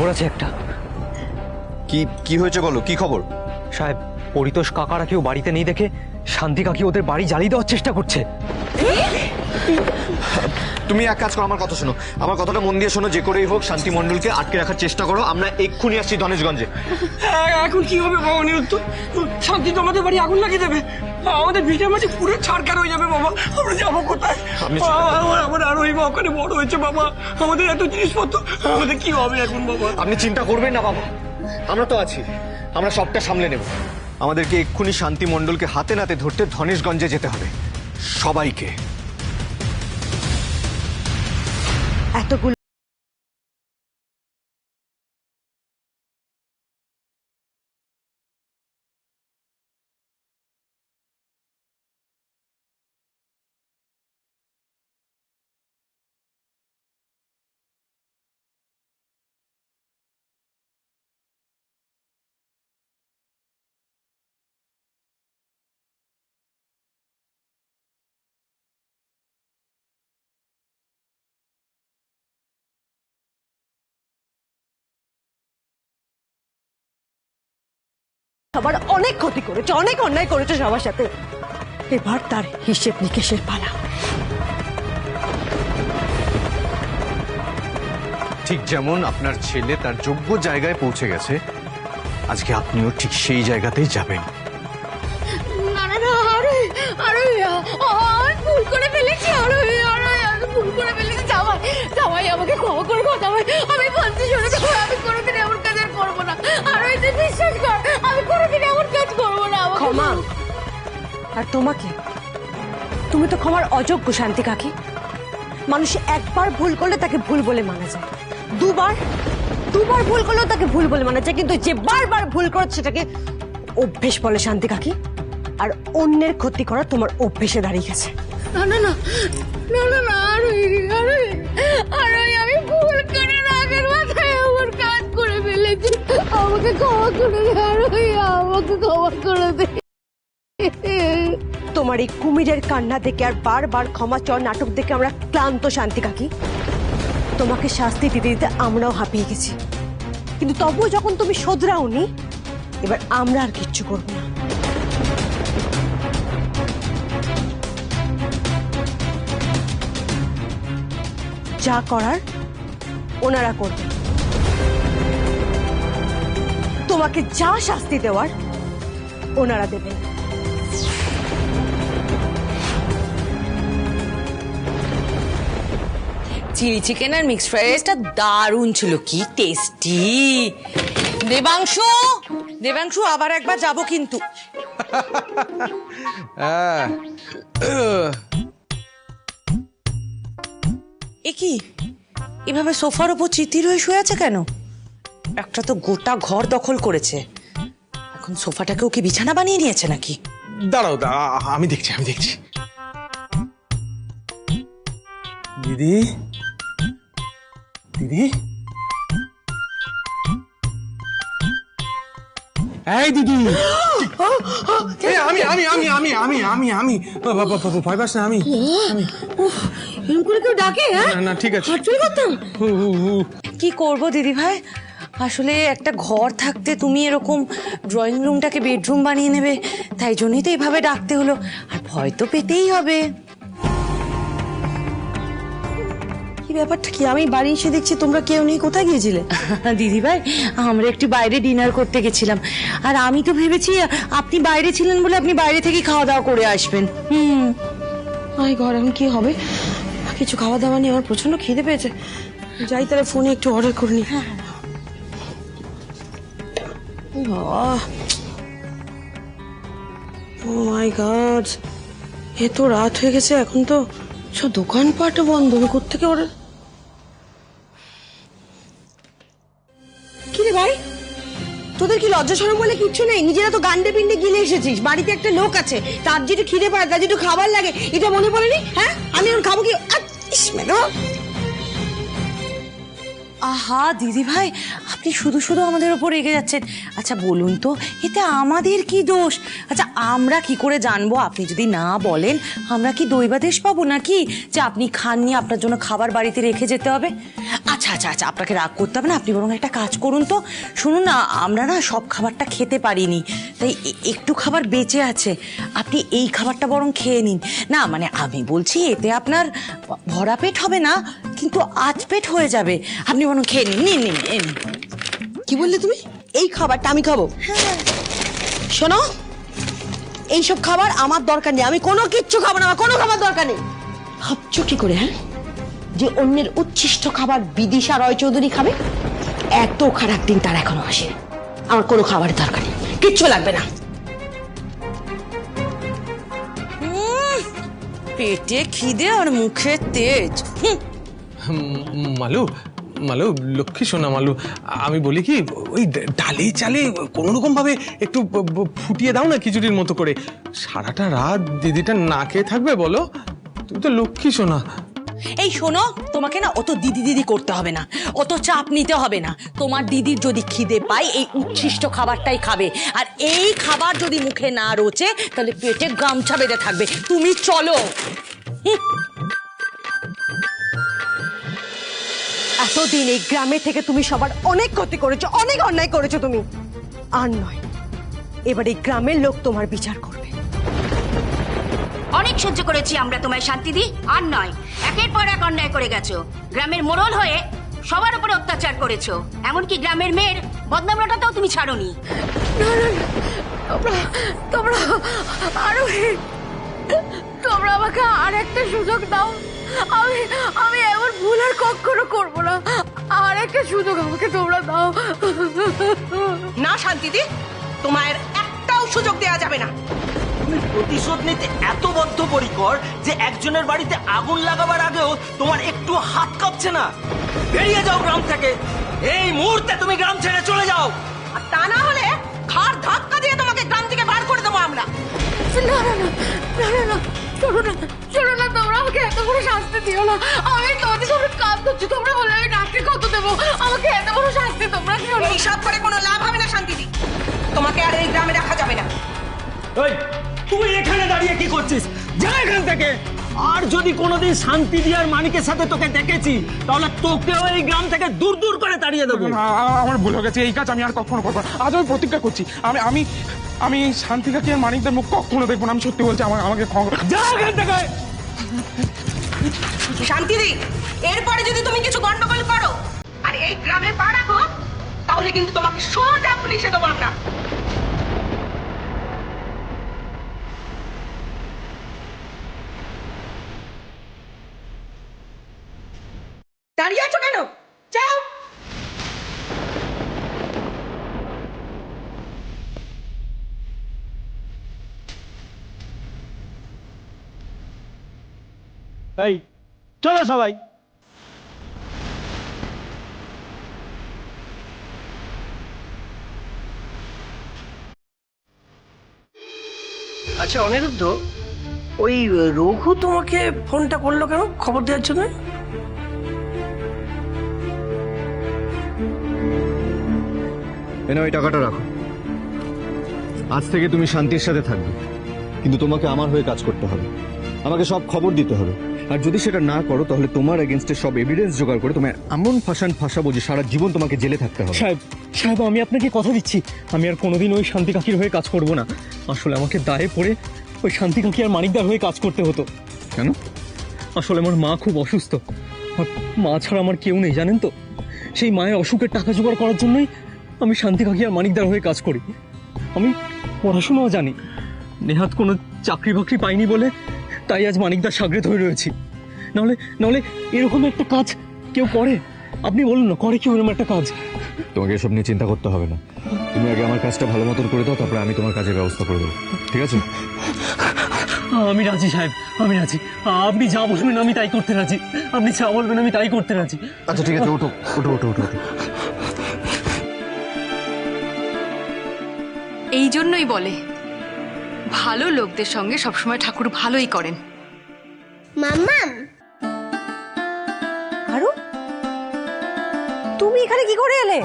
খবর আছে একটা। কি কি হয়েছে বলো, কি খবর? সাহেব, পরিতোষ কাকারা কেউ বাড়িতে নেই দেখে শান্তি কাকি ওদের বাড়ি জ্বালিয়ে দেওয়ার চেষ্টা করছে। তুমি এক কাজ করো, আমার কথা শোনো, আমার কথাটা মন দিয়ে শোনো। যে করেই হোক শান্তি মণ্ডলকে আটকে রাখার চেষ্টা করো। আমরা এক্ষুনি আসছি ধনেশগঞ্জে। এখন কি হবে বাবা নিরুত্তর? শান্তি তো আমাদের বাড়ি আগুন লাগিয়ে দেবে, আমাদের ভিটে মাটি পুরো ছাড়খাড় হয়ে যাবে বাবা। আমরা যাবো কোথায়? আমার আরো এই ওখানে বড় হয়েছে বাবা, আমাদের এত জিনিসপত্র, আমাদের কি হবে এখন বাবা? আপনি চিন্তা করবেন না বাবা, আমরা তো আছি, আমরা সবটা সামলে নেব। আমাদেরকে এক্ষুনি শান্তি মণ্ডলকে হাতে নাতে ধরতে ধনেশগঞ্জে যেতে হবে, সবাইকে। এতগুলো সবার অনেক ক্ষতি করেছে, অনেক অন্যায় করেছে সবার সাথে। এবার তার হিসেব নিকেশের পালা। ঠিক যেমন আপনার ছেলে তার যোগ্য জায়গায় পৌঁছে গেছে, আজকে আপনিও ঠিক সেই জায়গাতেই যাবেন। না না না, আরে আরে আমি ভুল করে ফেলেছি, আরে আরে আমি ভুল করে ফেলেছি। জামাই জামাই আমাকে ক্ষমা করে দাও জামাই, আমি বলছি শোনো জামাই, আমি কোনোদিন এমন কাজ আর করবো না। আর ওইটা বিশ্বাস কর, আমি কোনোদিন এমন কাজ করবো না। ক্ষমা? আর তোমাকে? তুমি তো ক্ষমার অযোগ্য শান্তি কাকি। মানুষ একবার ভুল করলে তাকে ভুল বলে মানা যায়, দুবার ভুল করলেও তাকে ভুল বলে মানা যায়, কিন্তু যে বারবার ভুল করছে সেটাকে অভ্যেস বলে শান্তি কাকি। আর অন্যের ক্ষতি করা তোমার অভ্যেসে দাঁড়িয়ে গেছে। না না না না না না, আরে আরে আরে আমি ভুল করে রাগের মাথায় এমন কাজ করে ফেলেছি, আমাকে ক্ষমা করে দে, আরে আমাকে ক্ষমা করে দে। তোমার এই কুমিরের কান্না দেখে আর বারবার ক্ষমা চর নাটক দেখে আমরা ক্লান্ত শান্তি কাকি। তোমাকে শাস্তি দিতে দিতে আমরাও হাঁপিয়ে গেছি, কিন্তু তবুও যখন তুমি শোধরাওনি, এবার আমরা আর কিচ্ছু করব না। যা করার ওনারা করবে, তোমাকে যা শাস্তি দেওয়ার ওনারা দেবেন। চিলি চিকেন আর মিক্সড ফ্রাইড রাইসটা দারুণ ছিল, কি টেস্টি। দেবাংশু দেবাংশু আবার একবার যাব কিন্তু। এ কি এভাবে সোফার উপর চিতির হয়ে শুয়ে আছে কেন? একটা তো গোটা ঘর দখল করেছে, এখন সোফাটাকেও কি বিছানা বানিয়ে নিয়েছে নাকি? দাঁড়াও আমি দেখছি দিদি দিদি এই দিদি, আমি আমি আমি আমি আমি আমি আমি ভয় পাস না, আমি এরকম করে কেউ ডাকে? না ঠিক আছে, চুরি করতাম। কি করব দিদি ভাই, আসলে একটা ঘর থাকতে তুমি এরকম ড্রয়িং রুমটাকে বেডরুম বানিয়ে নেবে, তাই জন্যই তো এইভাবে ডাকতে হলো। আর ভয় তো পেতেই হবে। কি ব্যাপারটা কি? আমি বাড়ি এসে দেখছি তোমরা কেউ নেই, কোথায় গিয়েছিলে? দিদি ভাই, আমরা একটু বাইরে ডিনার করতে গেছিলাম, আর আমি তো ভেবেছি আপনি বাইরে ছিলেন বলে আপনি বাইরে থেকে খাওয়া দাওয়া করে আসবেন। আই ঘর এখন কি হবে? কিছু খাওয়া দাওয়া নিয়ে আমার প্রচন্ড খিদে পেয়েছে, যাই তাহলে ফোনে একটু অর্ডার করে নি। ও মাই গড, এ তো রাত হয়ে গেছে, এখন তো সব দোকানপাট বন্ধ, আমি কোত্থেকে অর্ডার? কি রে ভাই, তোদের কি লজ্জা শরম বলে কিচ্ছু নেই? নিজেরা তো গান্ডে পিন্ডে গিলে এসেছিস, বাড়িতে একটা লোক আছে, তার যেটু খিদে পায়, তার যেটু খাবার লাগে, এটা মনে পড়েনি? হ্যাঁ, আমি এখন খাবো কি? আহা দিদি ভাই, আপনি শুধু শুধু আমাদের ওপর রেগে যাচ্ছেন। আচ্ছা বলুন তো, এতে আমাদের কি দোষ? আচ্ছা আমরা কি করে জানবো? আপনি যদি না বলেন আমরা কি দৈবাদেশ পাবো নাকি যে আপনি খাননি, আপনার জন্য খাবার বাড়িতে রেখে যেতে হবে? আচ্ছা আচ্ছা আচ্ছা আচ্ছা, আপনাকে রাগ করতে হবে না, আপনি বরং একটা কাজ করুন তো। শুনুন না, আমরা না সব খাবারটা খেতে পারিনি, তাই একটু খাবার বেঁচে আছে, আপনি এই খাবারটা বরং খেয়ে নিন। না মানে আমি বলছি এতে আপনার ভরা পেট হবে না, কিন্তু আধ পেট হয়ে যাবে। আপনি বরং খেয়ে নিন, নিন নিন নিন। কি বললে তুমি? এই খাবারটা আমি খাবো? শোনো, এইসব খাবার আমার দরকার নেই, আমি কোনো কিচ্ছু খাবো না, আমার কোনো খাবার দরকার নেই। ভাবছো কি করে হ্যাঁ যে অন্যের উচ্ছিষ্ট খাবার বিদিশা রয় চৌধুরী খাবে? এত খারাপ দিন তার এখনো আসে। আমার কোনো খাবারের দরকার নেই, কিচ্ছু লাগবে না। পেটে খিদে আর মুখে তেজ। মালু মালু, লক্ষ্মী সোনা মালু, আমি বলি কি, ওই ডালে চালে কোনো রকম ভাবে একটু ফুটিয়ে দাও না খিচুড়ির মতো করে। সারাটা রাত দিদিটা না খেয়ে থাকবে বলো? তুমি তো লক্ষ্মী সোনা। এই শোনো, তোমাকে না অত দিদি দিদি করতে হবে না, অত চাপ নিতে হবে না। তোমার দিদির যদি খিদে পায় এই উচ্ছিষ্ট খাবারটাই খাবে, আর এই খাবার যদি মুখে না রোচে তাহলে পেটে গামছা বেঁধে থাকবে। তুমি চলো। এতদিন এই গ্রামে থেকে তুমি সবার অনেক ক্ষতি করেছো, অনেক অন্যায় করেছো তুমি। আর নয়, এবার এই গ্রামের লোক তোমার বিচার করবে। অনেক সহ্য করেছি আমরা তোমায় শান্তি দি, আর নয়। একের পর এক অন্যায় করে গেছো, গ্রামের মোড়ল হয়ে সবার উপরে অত্যাচার করেছো, এমনকি গ্রামের মেয়ের বদনামটাও তুমি ছাড়োনি। তোমরা তোমরা আমাকে আর একটা সুযোগ দাও। আমি এমন ভুল আর কখনো করবো না। আর একটা সুযোগ আমাকে তোমরা দাও। না শান্তিদি, তোমার একটাও সুযোগ দেওয়া যাবে না। তুমি প্রতিশোধ নিতে এত বদ্ধপরিকর যে একজনের বাড়িতে আগুন লাগাবার আগেও তোমার একটু হাত কাঁপছে না। বেরিয়ে যাও গ্রাম থেকে, এই মুহূর্তে তুমি গ্রাম ছেড়ে চলে যাও। আর তা না হলে ঘাড় ধাক্কা দিয়ে তোমাকে গ্রাম থেকে বার করে দেবো আমরা। না না না না না, শোনো না, তোমরা আমাকে এত বড় শাস্তি দিও না। আমি তোমাদের সামনে কাজ করছি, তোমরা বলে আমি ডাক্তার কত দেবো? আমাকে এত বড় শাস্তি তোমরা দিও না। এইসব করে কোনো লাভ হবে না শান্তিদি, তোমাকে আর এই গ্রামে রাখা যাবে না। এই তুই এখানে দাঁড়িয়ে কি করছিস? যা এখান থেকে। আর যদি কোনোদিন শান্তি দিয়ার মানিকের সাথে তোকে দেখেছি তাহলে তোকেও এই গ্রাম থেকে দূর দূর করে তাড়িয়ে দেবো। আমার ভুল হয়ে গেছে, এই কাজ আমি আর কখনো করবো না। আজ আমি প্রতিজ্ঞা করছি, আমি আমি আমি শান্তি কাকি আর মানিকদের মুখ কখনো দেখবো না। আমি সত্যি বলছি, আমাকে ক্ষমা করো। যা এখান থেকে। শান্তিদি, এরপরে যদি তুমি কিছু গন্ডগোল করো আর এই গ্রামে পা রাখো, তাহলে কিন্তু তোমাকে সোজা পুলিশে দেবো আমরা। দাঁড়িয়ে আছো কেন? যাও। এই চলো সবাই। আচ্ছা অনিরুদ্ধ, ওই রঘু তোমাকে ফোনটা করলো কেন খবর দেওয়ার জন্য? এই টাকাটা রাখো। আজ থেকে তুমি শান্তির সাথে থাকবে, কিন্তু তোমাকে আমার হয়ে কাজ করতে হবে, আমাকে সব খবর দিতে হবে। আর যদি সেটা না করো তাহলে তোমার এগেনস্টে সব এভিডেন্স জোগাড় করে তোমায় এমন ফাঁসাবো যে সারা জীবন তোমাকে জেলে থাকতে হবে। সাহেব আমি আপনাকে কথা দিচ্ছি, আমি আর কোনোদিন ওই শান্তি কাকির হয়ে কাজ করব না। আসলে আমাকে দায়ে পড়ে ওই শান্তি কাকি আর মানিকদার হয়ে কাজ করতে হতো। কেন? আসলে আমার মা খুব অসুস্থ, আর মা ছাড়া আমার কেউ নেই জানেন তো। সেই মায়ের অসুখের টাকা জোগাড় করার জন্যই আমি শান্তি কাকি আর মানিকদার হয়ে কাজ করি। আমি পড়াশোনাও জানি, নেহাত কোনো চাকরি বাকরি পাইনি বলে তাই আজ মানিকদার সাগরেদ হয়ে রয়েছি। নাহলে এরকম একটা কাজ কেউ করে? আপনি বলুন না, করে কেউ এরকম একটা কাজ? তোমাকে এসব নিয়ে চিন্তা করতে হবে না, তুমি আগে আমার কাজটা ভালো মতন করে দাও, তারপরে আমি তোমার কাজের ব্যবস্থা করে দেবো, ঠিক আছে? আমি রাজি সাহেব, আমি রাজি। আপনি যা বলবেন আমি তাই করতে রাজি, আপনি যা বলবেন আমি তাই করতে রাজি। আচ্ছা ঠিক আছে, ওঠো ওঠো ওঠো ওঠো। এই জন্যই বলে ভালো লোকদের সঙ্গে সবসময় ঠাকুর ভালোই করেন। মাম্মাম, আরো তুমি এখানে কি করে এলে?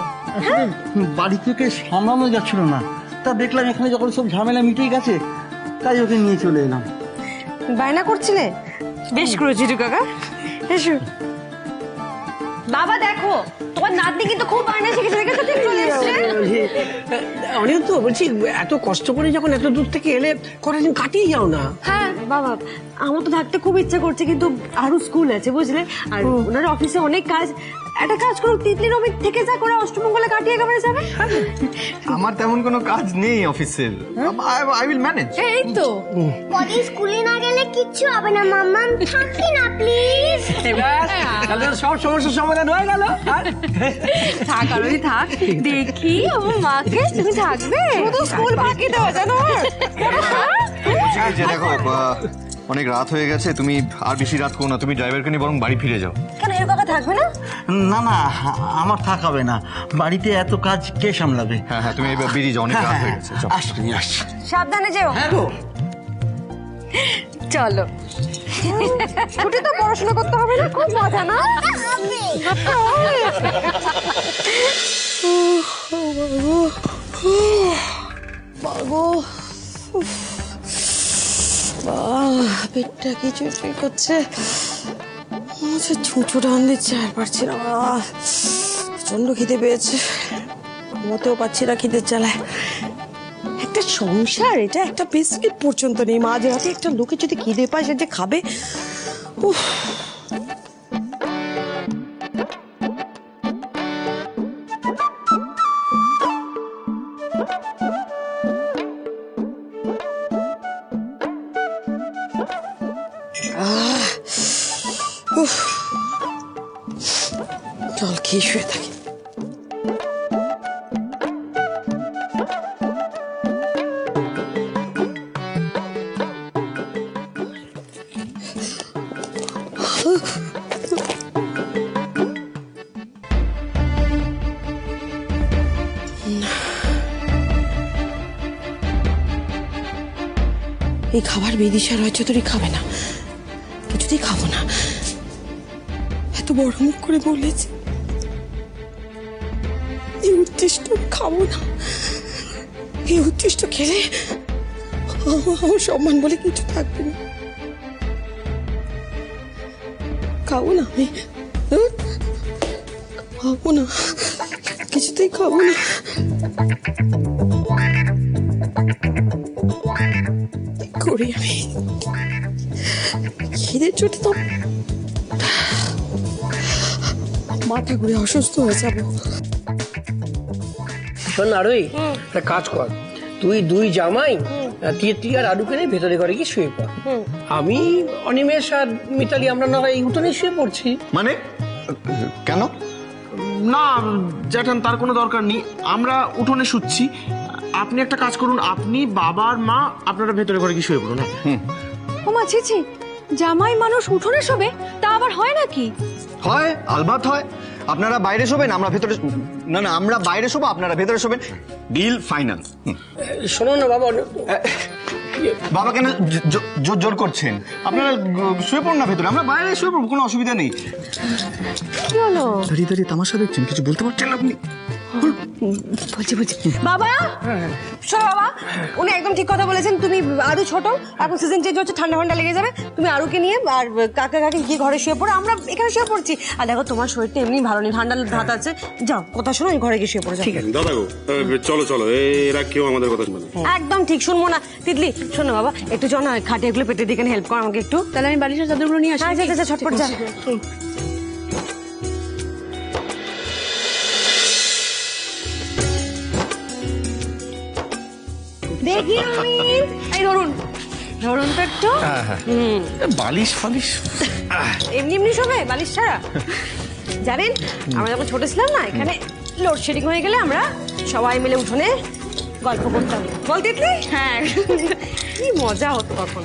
বাড়ি থেকে সামলানো যাচ্ছিল না, তা দেখলাম এখানে যখন সব ঝামেলা মিটে গেছে তাই ওকে নিয়ে চলে এলাম। বায়না করছিলে? বেশ করেছি কাকা, এসো। বাবা দেখো তোমার নাতনি কিন্তু খুব বায়না শিখেছে, দেখেছো ঠিক চলে এসছে। অনেক তো বলছি, এত কষ্ট করে যখন এত দূর থেকে এলে কটা দিন কাটিয়ে যাও না। হ্যাঁ বাবা, আমার তো থাকতে খুব ইচ্ছা করছে, কিন্তু আরো স্কুল আছে বুঝলে, আর ওনার অফিসে অনেক কাজ। একটা কাজ করো, তিতলির অফিস থেকে যা করে অষ্টমঙ্গলে কাটিয়ে একেবারে যাবে। আমার তেমন কোনো কাজ নেই অফিসের, আই উইল ম্যানেজ। এই তো পরে স্কুলে না গেলে কিচ্ছু হবে না। মাম্মা থাকি না প্লিজ। তাহলে সব সমস্যার সমাধান হয়ে গেল। থাক আরোই থাক, দেখি আমার মাকে। তুমি থাকবে শুধু স্কুল বাকি দেওয়া জানো। যে দেখো অনেক রাত হয়ে গেছে, তুমি আর বেশি রাত করো না, তুমি ড্রাইভারকে নিয়ে বরং বাড়ি ফিরে যাও। কেন এর কাকা থাকবে না? না না, আমার থাকাবে না, বাড়িতে এত কাজ কে সামলাবে? হ্যাঁ হ্যাঁ, তুমি এবার বেরিয়ে যাও, অনেক রাত হয়ে গেছে। চলো। আসছি আসছি। সাবধানে যেও। চলো, ছুটি তো পড়াশোনা করতে হবে না, খুব মজা না? পেটটা কি চুচুই করছে, ছুঁচো টান দিচ্ছে, আর পারছি না। প্রচন্ড খিদে পেয়েছে, ঘুমোতেও পাচ্ছি না খিদের জ্বালায়। একটা সংসার, এটা একটা বিস্কিট পর্যন্ত নেই। মাঝে হাতে একটা লোকে যদি খিদে পায়, সে যে খাবে। উফ, জল খেয়ে শুয়ে থাকি। এই খাবার বিদিশা রয় চৌধুরী খাবে না, কিছুতেই খাবো না। এত বড় মুখ করে বলেছে, এই উদ্দিষ্ট খাবো না। এই উদ্দিষ্ট খেলে আমার সম্মান বলে কিছু থাকবে না। খাবো না আমি, খাবো না, কিছুতেই খাবো না। করি আমি খিদের চোটে তো মাথা ঘুরে অসুস্থ হয়ে যাবো। শোন আরোই, একটা কাজ কর, তুই দুই জামাই তিতলি আর আরুকে নিয়ে ভেতরে ঘরে গিয়ে শুয়ে পড়। আমি অনিমেষ আর মিতালি আমরা না হয় এই উঠোনে শুয়ে পড়ছি। মানে কেন? না জ্যাঠান, তার কোনো দরকার নেই, আমরা উঠোনে শুচ্ছি। আপনি একটা কাজ করুন, আপনি বাবা আর মা আপনারা ভেতরে ঘরে গিয়ে শুয়ে পড়ুন। ও মা, ছি ছি, জামাই মানুষ উঠোনে শোবে, তা আবার হয় নাকি? হয়, আলবাত হয়। আপনারা বাইরে শোবেন, আমরা ভেতরে। না না, আমরা বাইরে শোবো, আপনারা ভেতরে শোবেন, ডিল ফাইনাল। শোনো না বাবা, বাবা কেন জোর করছেন? আপনারা শুয়ে পড়ুন না ভেতরে, আমরা বাইরে শুয়ে পড়বো, কোনো অসুবিধা নেই। কি হলো? দাঁড়িয়ে দাঁড়িয়ে তামাশা দেখছেন, কিছু বলতে পারছেন আপনি? বলছি বাবা, শোনো বাবা, উনি একদম ঠিক কথা বলেছেন। তুমি আরো ছোট, এখন সিজন চেঞ্জ হচ্ছে, ঠান্ডা ঠান্ডা লেগে যাবে। তুমি আরুকে নিয়ে আর কাকা কাকি গিয়ে ঘরে শুয়ে পড়ো, আমরা এখানে শুয়ে পড়ছি। আর দেখো তোমার শরীরটা এমনি ভালো নেই, ঠান্ডা ধাত আছে। যাও, কথা শোনো, ঘরে গিয়ে শুয়ে পড়ো। ঠিক আছে দাদা গো, চলো চলো, এরা কেউ আমাদের কথা শুনবে না। একদম ঠিক, শুনবো না। তিতলি শোনো বাবা, একটু চ না, খাটিয়াগুলো পেটে দিকে হেল্প করো আমাকে একটু। তাহলে আমি বালিশের চাদরগুলো নিয়ে আসি। আচ্ছা, ছটপট যা। দেখি এই ধরুন তো একটু। বালিশ ফালিশ এমনি এমনি শোবে বালিশ ছাড়া? জানেন, আমরা যখন ছোট ছিলাম না, এখানে লোডশেডিং হয়ে গেলে আমরা সবাই মিলে উঠোনে গল্প করতাম। বল তিতলি? হ্যাঁ, কি মজা হতো তখন।